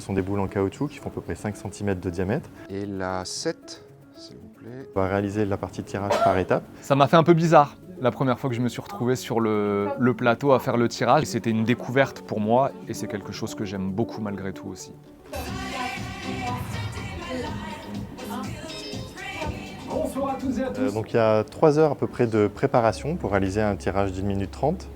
sont des boules en caoutchouc qui font à peu près 5 cm de diamètre. Et la 7, s'il vous plaît. On va réaliser la partie de tirage par étapes. Ça m'a fait un peu bizarre la première fois que je me suis retrouvé sur le plateau à faire le tirage. C'était une découverte pour moi et c'est quelque chose que j'aime beaucoup malgré tout aussi. Bonsoir à tous et à tous. Donc il y a 3 heures à peu près de préparation pour réaliser un tirage d'1 minute 30.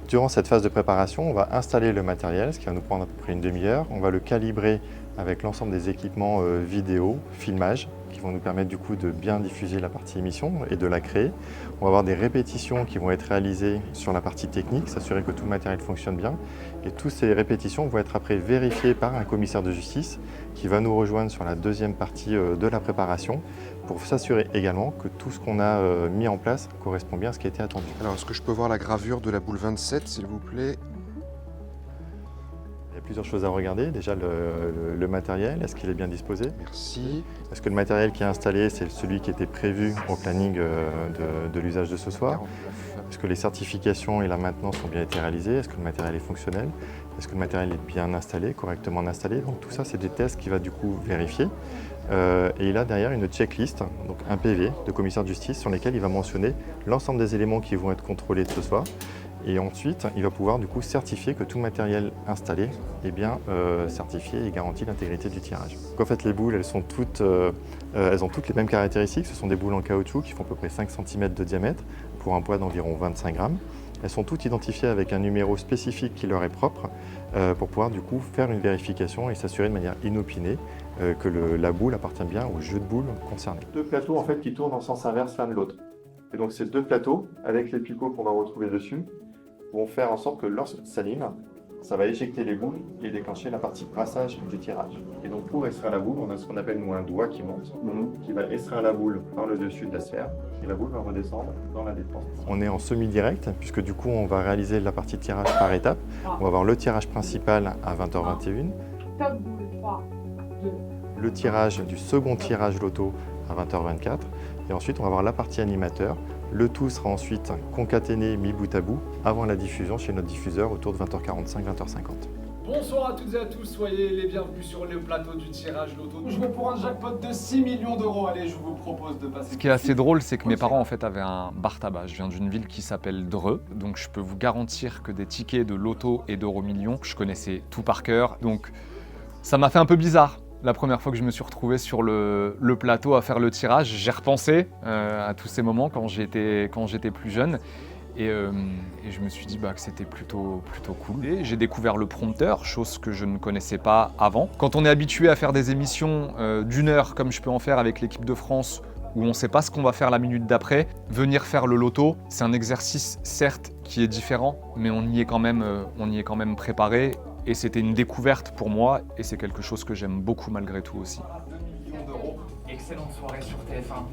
Durant cette phase de préparation, on va installer le matériel, ce qui va nous prendre à peu près une demi-heure. On va le calibrer avec l'ensemble des équipements vidéo, filmage, qui vont nous permettre du coup de bien diffuser la partie émission et de la créer. On va avoir des répétitions qui vont être réalisées sur la partie technique, s'assurer que tout le matériel fonctionne bien. Et toutes ces répétitions vont être après vérifiées par un commissaire de justice qui va nous rejoindre sur la deuxième partie de la préparation pour s'assurer également que tout ce qu'on a mis en place correspond bien à ce qui a été attendu. Alors, est-ce que je peux voir la gravure de la boule 27, s'il vous plaît? Il y a plusieurs choses à regarder. Déjà le matériel, est-ce qu'il est bien disposé? Merci. Est-ce que le matériel qui est installé, c'est celui qui était prévu au planning de l'usage de ce soir? 49. Est-ce que les certifications et la maintenance ont bien été réalisées? Est-ce que le matériel est fonctionnel? Est-ce que le matériel est bien installé, correctement installé? Donc tout ça, c'est des tests qu'il va du coup vérifier. Et il a derrière une checklist, donc un PV de commissaire de justice sur lesquels il va mentionner l'ensemble des éléments qui vont être contrôlés de ce soir. Et ensuite, il va pouvoir du coup certifier que tout matériel installé est bien certifié et garantit l'intégrité du tirage. Donc en fait, les boules, elles ont toutes les mêmes caractéristiques. Ce sont des boules en caoutchouc qui font à peu près 5 cm de diamètre pour un poids d'environ 25 grammes. Elles sont toutes identifiées avec un numéro spécifique qui leur est propre pour pouvoir du coup faire une vérification et s'assurer de manière inopinée que la boule appartient bien au jeu de boules concerné. Deux plateaux en fait qui tournent en sens inverse l'un de l'autre. Et donc ces deux plateaux, avec les picots qu'on va retrouver dessus, vont faire en sorte que lorsque ça s'allume, ça va éjecter les boules et déclencher la partie brassage du tirage. Et donc pour extraire la boule, on a ce qu'on appelle nous un doigt qui monte, qui va extraire la boule par le dessus de la sphère et la boule va redescendre dans la détente. On est en semi-direct puisque du coup on va réaliser la partie de tirage par étapes. On va avoir le tirage principal à 20h21. Top boule 3, 2. Le tirage du second tirage loto à 20h24 et ensuite on va avoir la partie animateur. Le tout sera ensuite concaténé, mis bout à bout, avant la diffusion chez notre diffuseur autour de 20h45, 20h50. Bonsoir à toutes et à tous, soyez les bienvenus sur le plateau du tirage loto. Je vais pour un jackpot de 6 millions d'euros. Allez, je vous propose de passer. Ce qui est assez drôle, c'est que mes parents en fait avaient un bar tabac. Je viens d'une ville qui s'appelle Dreux, donc je peux vous garantir que des tickets de loto et d'euro millions, je connaissais tout par cœur. Donc ça m'a fait un peu bizarre. La première fois que je me suis retrouvé sur le plateau à faire le tirage, j'ai repensé à tous ces moments quand j'étais plus jeune et je me suis dit que c'était plutôt cool. Et j'ai découvert le prompteur, chose que je ne connaissais pas avant. Quand on est habitué à faire des émissions d'1 heure comme je peux en faire avec l'équipe de France, où on ne sait pas ce qu'on va faire la minute d'après, venir faire le loto, c'est un exercice certes qui est différent, mais on y est quand même préparé. Et c'était une découverte pour moi et c'est quelque chose que j'aime beaucoup malgré tout aussi. 2 millions d'euros. Excellente soirée sur TF1.